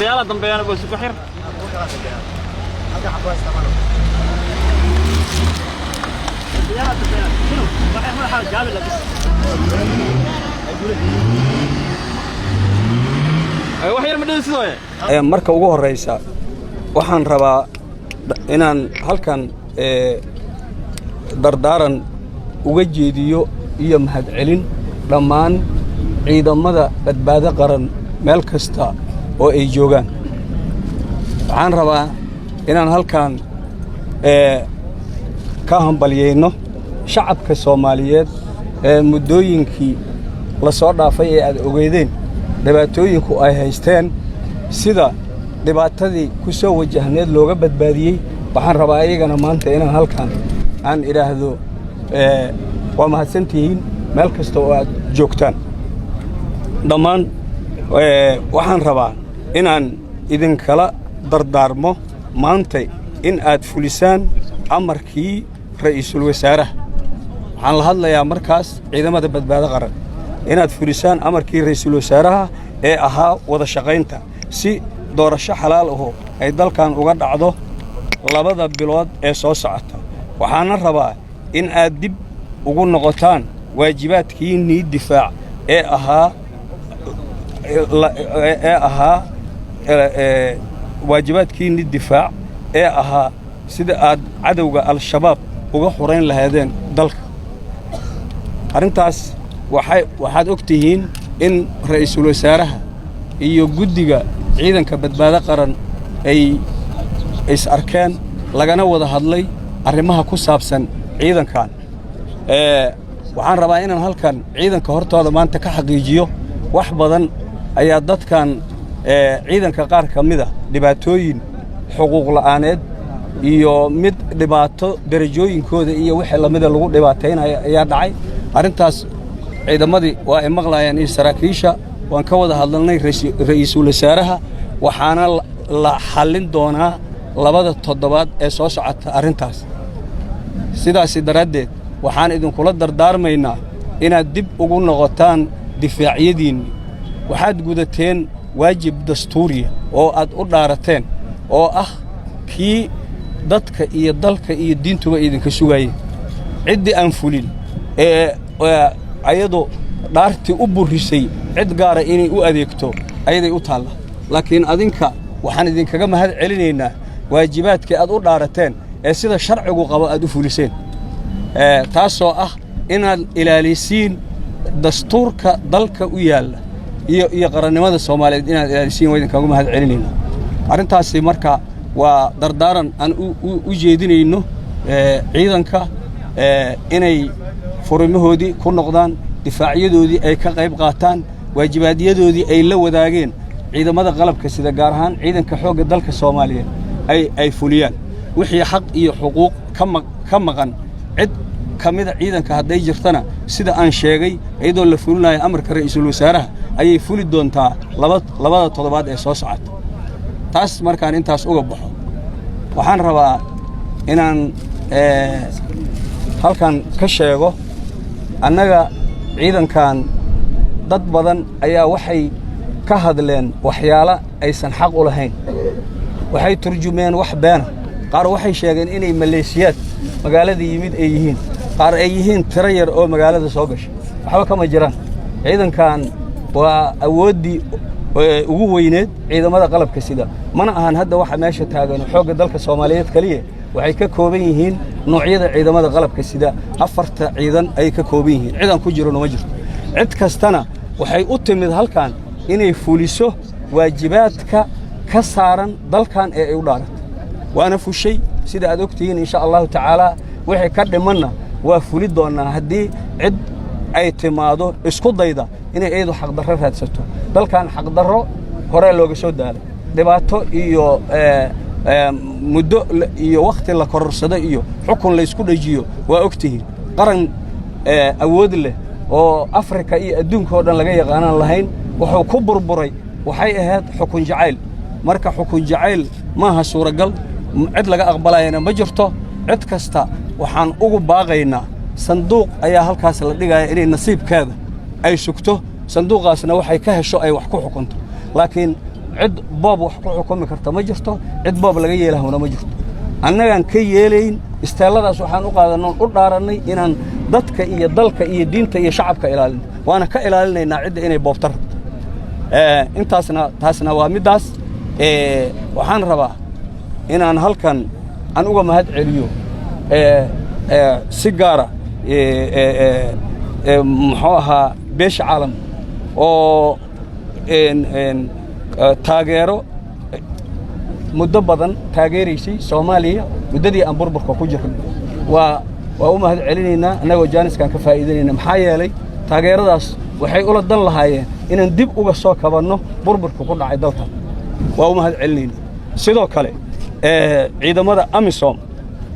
يلا ضمبينا بس بحر marka ugu horeysa waxaan rabaa inaan halkan dardaaran uga jeediyo iyo mahadcelin dhammaan ciidamada badbaado qaran meel kasta oo ay joogaan waxaan rabaa inaan halkan ka hambalyeyno shacabka Soomaaliyeed ee muddooyinkii la soo dhaafay ee aad ogeydeen dhibaatooyinku ay haysteen sida dhibaatadii ku soo wajahneed looga badbaadiyey waxaan rabaa iyagana maanta inaan halkan aan iraahdo waa mahadsantihiin meel kasta oo aad joogtaan dhammaan waxaan rabaa inaan idinkala dardaarmo maanta in aad fulisaan amarkii ra'iisul wasaaraha waxaan la hadlayaa markaas ciidamada badbaado qaran inaad fulisaan amarkii ra'iisul wasaaraha ee ahaa wada shaqaynta si doorasho xalaal ah ay dalkan uga dhacdo 2 bilood ee soo socota waxaana rabaa in aad dib ugu noqotaan waajibaadkiinii difaac ee waajibaadkiinii difaac ee ahaa sida aad cadowga al-shabaab uga xoreyn lahaydeen dalka arrintaas waxaad ogtihiin in ra'iisul wasaaraha iyo guddiga ciidanka badbaado qaran ay is arkeen lagana wada hadlay arrimaha ku saabsan ciidankan waxaan rabaa inaan halkan ciidanka hortooda maanta ka xaqiijiyo wax badan ayaa dadkan ciidanka qaar ka mid ah dhibaatooyin xuquuq la'aaneed iyo mid dhibaato darajooyinkooda iyo wixii lamida lagu dhibaataynayo ayaa dhacay arrintaas ciidamadii waa ay maqlayaan iyo saraakiisha waan ka wada hadalnay ra'iisul wasaaraha waxaana la xallin doonaa 2 toddobaad ee soo socota arrintaas sidaas daradeed waxaan idinkula dardaarmaynaa inaad dib ugu noqotaan difaacyadiinni waxaad gudateen waajib dastuuriya oo aad u dhaarateen oo ah kii dadka iyo dalka iyo diintuba idinka sugayeen ciddii aan fulin ayadoo dhaartii u burisay cid gaara inay u adeegto ayaday u taalla laakiin adinka waxaan idinkaga mahad celinaynaa waajibaadkii aad u dhaarateen ee sida sharcigu qabo aad u fuliseen taasoo ah inaad ilaalisiin dastuurka dalka u yaalla iyo qarannimada Soomaaliyeed inaad ilaalisiin waa idinkaga mahad celinaynaa arrintaasi marka waa dardaaran aan u jeedinayno ciidanka inay furimahoodii ku noqdaan difaaciyadoodii ay ka qayb qaataan waajibaadyadoodii ay la wadaageen ciidamada qalabka sida gaar ahaan ciidanka xoogga dalka Soomaaliyeed ay fuliyaan wixii xaq iyo xuquuq ka maqan cid kamida ciidanka haday jirtana sida aan sheegay iyadoo la fulinayo amarka ra'iisul wasaaraha ayay fuli doontaa 2 toddobaad ee soo socota taas markaan intaas uga baxo waxaan rabaa inaan halkan ka sheego annaga ciidankan dad badan ayaa waxay ka hadleen waxyaalo aysan xaq u lahayn waxay turjumeen wax been qaar waxay sheegeen inay maleeshiyaad magaalada yimid ay yihiin qaar ay yihiin tiro yar oo magaalada soo gashay waxba kama jiraan ciidankan waa awoodii ugu weyneed ciidamada qalabka sida mana ahan hadda waxa meesha taagan xoogga dalka Soomaaliyeed kaliya waxay ka kooban yihiin noocyada ciidamada qalabka sida 4 ciidan ay ka kooban yihiin ciidan ku jiro ma jirto cid kastana waxay u timid halkan inay fuliso waajibaadka ka saaran dalkan ee ay u dhaaratay waana fushay sida aad ogtihiin insha Allah taala wixii ka dhimanna waa fuli doonaa hadii cid ay timaado isku dayda inay ayadu xaq darro raadsato dalkan xaq darro hore looga soo daalay dhibaato iyo muddo iyo waqti la korsado iyo xukun la isku dhajiyo waa ogtihiin qaran awood leh oo Afrika iyo adduunka oo dhan laga yaqaan lahayn wuxuu ku burburay waxay ahayd xukun jacayl marka xukun jacayl maaha suuragal cid laga aqbalayana ma jirto cid kasta waxaan ugu baaqaynaa sanduuq ayaa halkaas la dhigaya inay nasiibkeeda ay sugto sanduuqaasna waxay ka hesho ay wax ku xukunto laakiin cid boob wax ku xukumi karta ma jirto cid boob laga yeelahuna ma jirto annagaan ka yeelayn isteeladaas waxaan u qaadanoo u dhaarannay inaan dadka iyo dalka iyo diinta iyo shacabka ilaalino waana ka ilaalinaynaa cidda inay boobta rabto taasna waa middaas waxaan rabaa inaan halkan aan uga mahad celiyo si gaara muxuu ahaa beesha caalam oo taageero muddo badan taageeraysay Soomaaliya muddadii aan burburka ku jirnay waa u mahad celinaynaa annagoo jaaniskan ka faa'iideynayna maxaa yeelay taageeradaas waxay ula dan lahaayeen inaan dib uga soo kabanno burburka ku dhacay dalka waa u mahad celinaynaa sidoo kale ciidamada AMISOM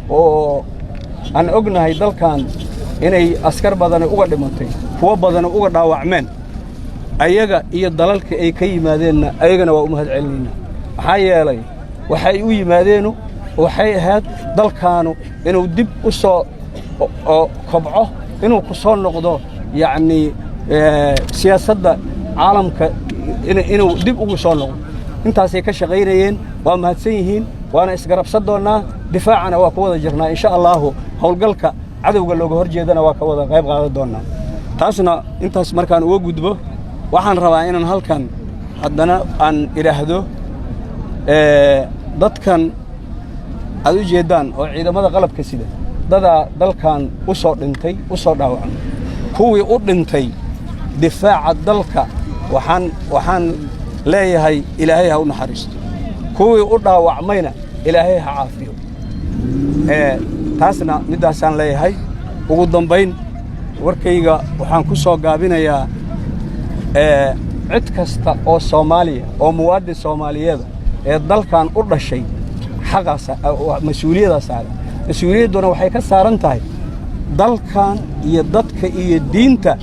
oo aan ognahay dalkan inay askar badan uga dhimantay kuwa badan uga dhaawacmeen ayaga iyo dalalka ay ka yimaadeenna ayagana waa u mahad celinaynaa maxaa yeelay waxay u yimaadeen waxay ahayd dalkaanu inuu dib u soo kobco inuu ku soo noqdo yacni siyaasadda caalamka inuu dib ugu soo noqdo intaasay ka shaqaynayeen waa mahadsan yihiin waana isgarabsan doonnaa difaacana waa ku wada jirnaa insha allahu howlgalka cadowga looga hor jeedana waa ka wada qayb qaadan doonnaa taasna intaas markaan uga gudbo waxaan rabaa inaan halkan haddana aan idhaahdo dadkan aad u jeedaan oo ciidamada qalabka sida dadaa dalkan u soo dhintay u soo dhaawacmay kuwii u dhintay difaaca dalka waxaan leeyahay ilaahay ha u naxariisto kuwii u dhaawacmayna ilaahay ha caafiyo taasna middaasaan leeyahay ugu dambayn warkayga waxaan ku soo gaabinayaa cid kasta oo Soomaaliya oo muwaadin Soomaaliyeed ee dalkan u dhashay xaqaas mas'uuliyadda saaran mas'uuliyadduna waxay ka saaran tahay dalkan iyo dadka iyo diinta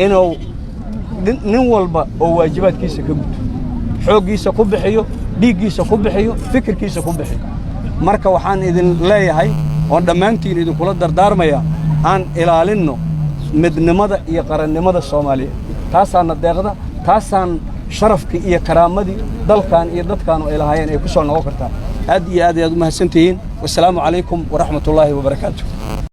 inuu nin walba oo waajibaadkiisa ka guto xooggiisa ku bixiyo dhiiggiisa ku bixiyo fikirkiisa ku bixiyo marka waxaan idin leeyahay oo dhammaantiin idinkula dardaarmaya aan ilaalinno midnimada iyo qarannimada Soomaaliya taasaana deeqda taasaan sharafkii iyo karaamadii dalkan iyo dadkan oo ilaahayeen ay ku soo noqon kartaa aad iyo aad u mahadsantihiin wassalaamu calaykum waraxmatullaahi wabarakaatuh